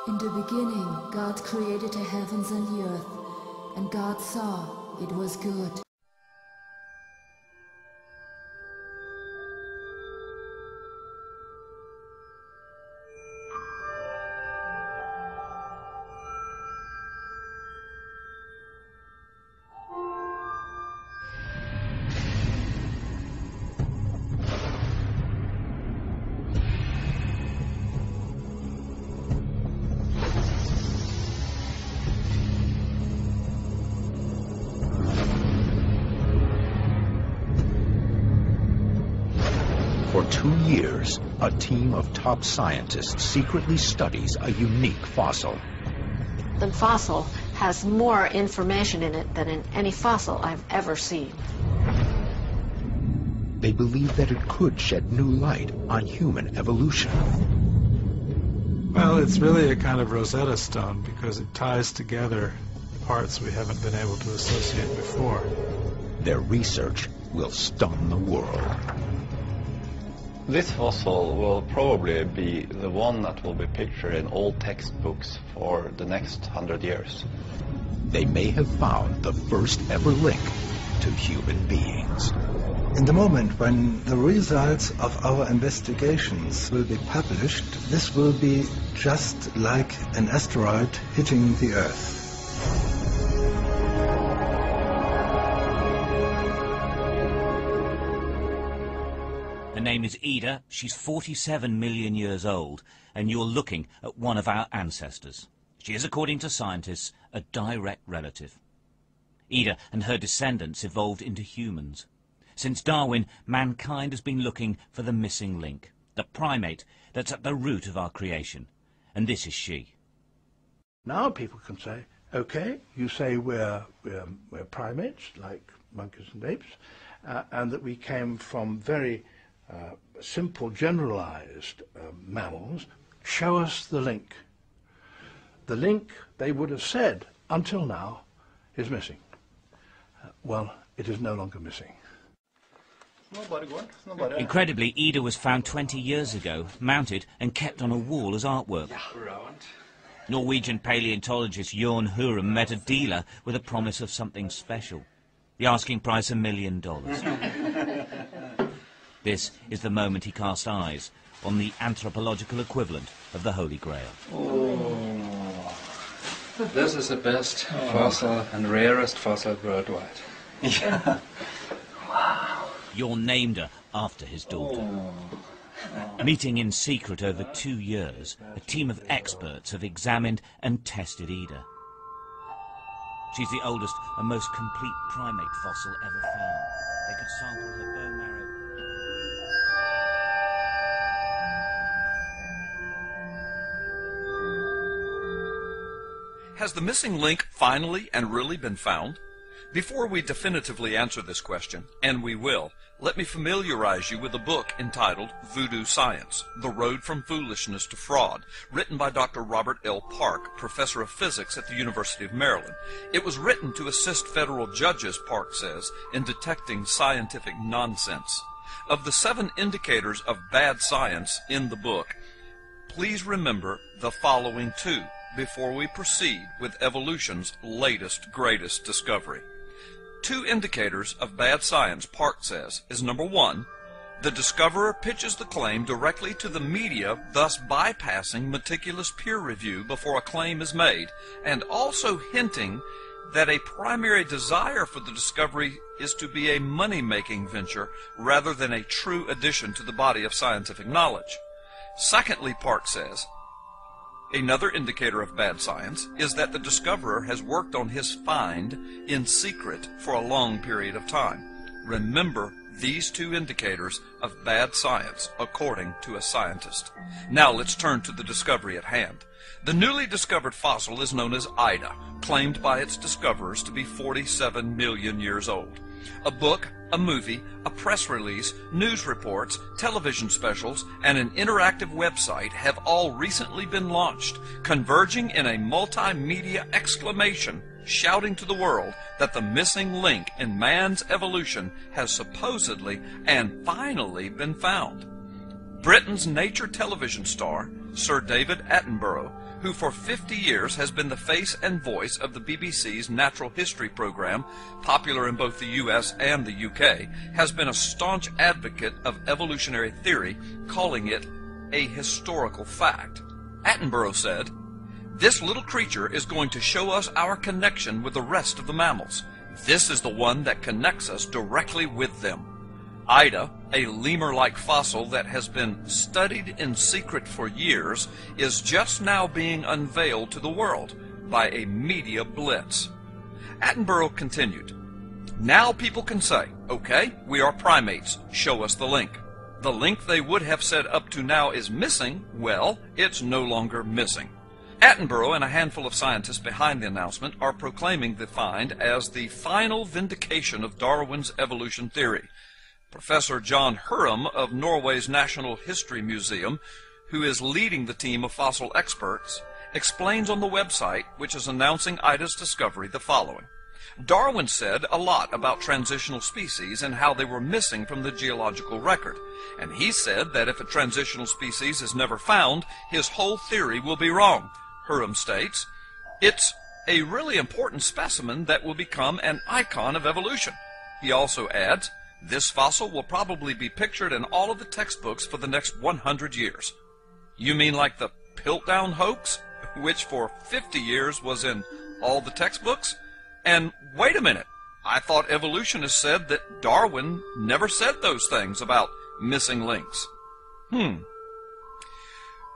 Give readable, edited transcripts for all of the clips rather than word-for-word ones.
In the beginning, God created the heavens and the earth, and God saw it was good. For 2 years, a team of top scientists secretly studies a unique fossil. The fossil has more information in it than in any fossil I've ever seen. They believe that it could shed new light on human evolution. Well, it's really a kind of Rosetta Stone because it ties together parts we haven't been able to associate before. Their research will stun the world. This fossil will probably be the one that will be pictured in all textbooks for the next 100 years. They may have found the first ever link to human beings. In the moment when the results of our investigations will be published, this will be just like an asteroid hitting the Earth. Her name is Ida, she's 47 million years old, and you're looking at one of our ancestors. She is, according to scientists, a direct relative. Ida and her descendants evolved into humans. Since Darwin, mankind has been looking for the missing link, the primate that's at the root of our creation. And this is she. Now people can say, okay, you say we're primates, like monkeys and apes, and that we came from very simple, generalized mammals. Show us the link. The link, they would have said, until now, is missing. Well, it is no longer missing. Incredibly, Ida was found 20 years ago, mounted and kept on a wall as artwork. Norwegian paleontologist Jorn Hurum met a dealer with a promise of something special. The asking price $1 million. This is the moment he cast eyes on the anthropological equivalent of the Holy Grail. Oh, this is the best fossil and rarest fossil worldwide. Yeah. Wow. Jorn named her after his daughter. Meeting in secret over 2 years, a team of experts have examined and tested Ida. She's the oldest and most complete primate fossil ever found. They could sample her bone marrow. Has the missing link finally and really been found? Before we definitively answer this question, and we will, let me familiarize you with a book entitled Voodoo Science, The Road from Foolishness to Fraud, written by Dr. Robert L. Park, professor of physics at the University of Maryland. It was written to assist federal judges, Park says, in detecting scientific nonsense. Of the 7 indicators of bad science in the book, please remember the following 2 before we proceed with evolution's latest, greatest discovery. 2 indicators of bad science, Park says, is number 1, the discoverer pitches the claim directly to the media, thus bypassing meticulous peer review before a claim is made, and also hinting that a primary desire for the discovery is to be a money-making venture rather than a true addition to the body of scientific knowledge. Secondly, Park says, another indicator of bad science is that the discoverer has worked on his find in secret for a long period of time. Remember these 2 indicators of bad science, according to a scientist. Now let's turn to the discovery at hand. The newly discovered fossil is known as Ida, claimed by its discoverers to be 47 million years old. A book, a movie, a press release, news reports, television specials, and an interactive website have all recently been launched, converging in a multimedia exclamation, shouting to the world that the missing link in man's evolution has supposedly and finally been found. Britain's nature television star, Sir David Attenborough, who for 50 years has been the face and voice of the BBC's natural history program, popular in both the US and the UK, has been a staunch advocate of evolutionary theory, calling it a historical fact. Attenborough said, "This little creature is going to show us our connection with the rest of the mammals. This is the one that connects us directly with them." Ida, a lemur-like fossil that has been studied in secret for years, is just now being unveiled to the world by a media blitz. Attenborough continued, "Now people can say, okay, we are primates, show us the link. The link they would have said up to now is missing, well, it's no longer missing." Attenborough and a handful of scientists behind the announcement are proclaiming the find as the final vindication of Darwin's evolution theory. Professor Jorn Hurum of Norway's National History Museum, who is leading the team of fossil experts, explains on the website, which is announcing Ida's discovery, the following. Darwin said a lot about transitional species and how they were missing from the geological record, and he said that if a transitional species is never found, his whole theory will be wrong. Hurum states, "It's a really important specimen that will become an icon of evolution." He also adds, "This fossil will probably be pictured in all of the textbooks for the next 100 years. You mean like the Piltdown hoax, which for 50 years was in all the textbooks? And wait a minute, I thought evolutionists said that Darwin never said those things about missing links."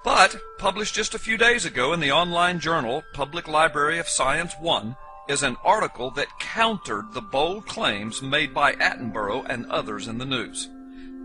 But, published just a few days ago in the online journal Public Library of Science 1, is an article that countered the bold claims made by Attenborough and others in the news.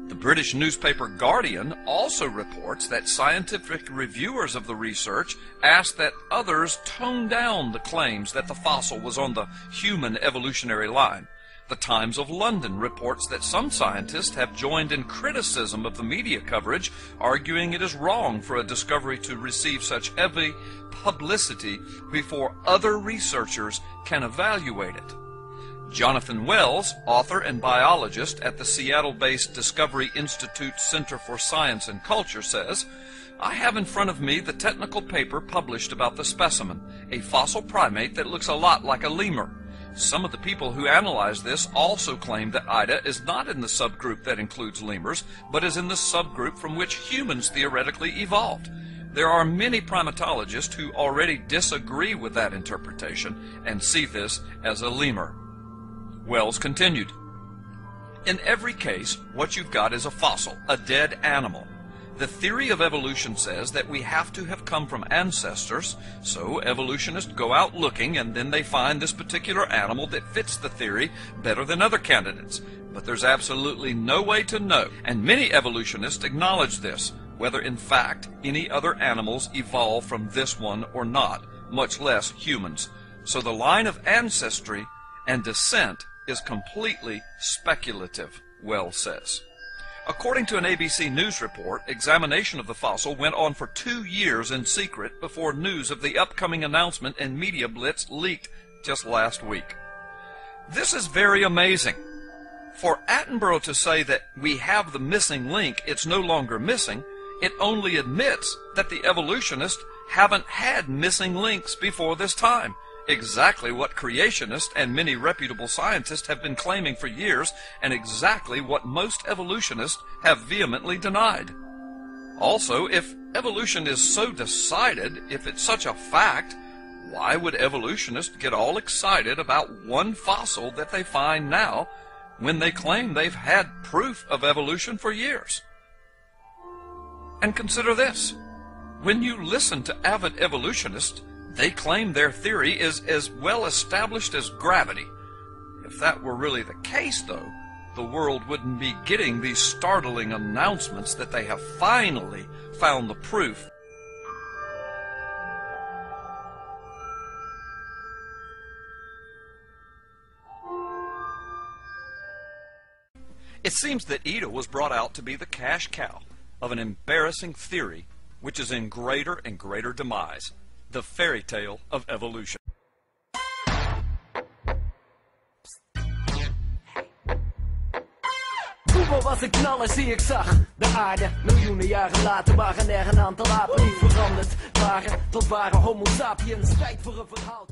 The British newspaper Guardian also reports that scientific reviewers of the research asked that others tone down the claims that the fossil was on the human evolutionary line. The Times of London reports that some scientists have joined in criticism of the media coverage, arguing it is wrong for a discovery to receive such heavy publicity before other researchers can evaluate it. Jonathan Wells, author and biologist at the Seattle-based Discovery Institute Center for Science and Culture, says, "I have in front of me the technical paper published about the specimen, a fossil primate that looks a lot like a lemur. Some of the people who analyzed this also claim that Ida is not in the subgroup that includes lemurs, but is in the subgroup from which humans theoretically evolved. There are many primatologists who already disagree with that interpretation and see this as a lemur." Wells continued, "In every case, what you've got is a fossil, a dead animal. The theory of evolution says that we have to have come from ancestors, so evolutionists go out looking and then they find this particular animal that fits the theory better than other candidates. But there's absolutely no way to know, and many evolutionists acknowledge this, whether in fact any other animals evolved from this one or not, much less humans. So the line of ancestry and descent is completely speculative," Wells says. According to an ABC News report, examination of the fossil went on for 2 years in secret before news of the upcoming announcement and media blitz leaked just last week. This is very amazing. For Attenborough to say that we have the missing link, it's no longer missing, it only admits that the evolutionists haven't had missing links before this time. Exactly what creationists and many reputable scientists have been claiming for years, and exactly what most evolutionists have vehemently denied. Also, if evolution is so decided, if it's such a fact, why would evolutionists get all excited about one fossil that they find now when they claim they've had proof of evolution for years? And consider this. When you listen to avid evolutionists, they claim their theory is as well established as gravity. If that were really the case, though, the world wouldn't be getting these startling announcements that they have finally found the proof. It seems that Ida was brought out to be the cash cow of an embarrassing theory which is in greater and greater demise. The fairy tale of evolution. Who wrote was een knaller, zie ik zag. De aarde, miljoenen jaren later, waren er een aantal apen die veranderd waren tot ware homo sapiens. Tijd voor een verhaal.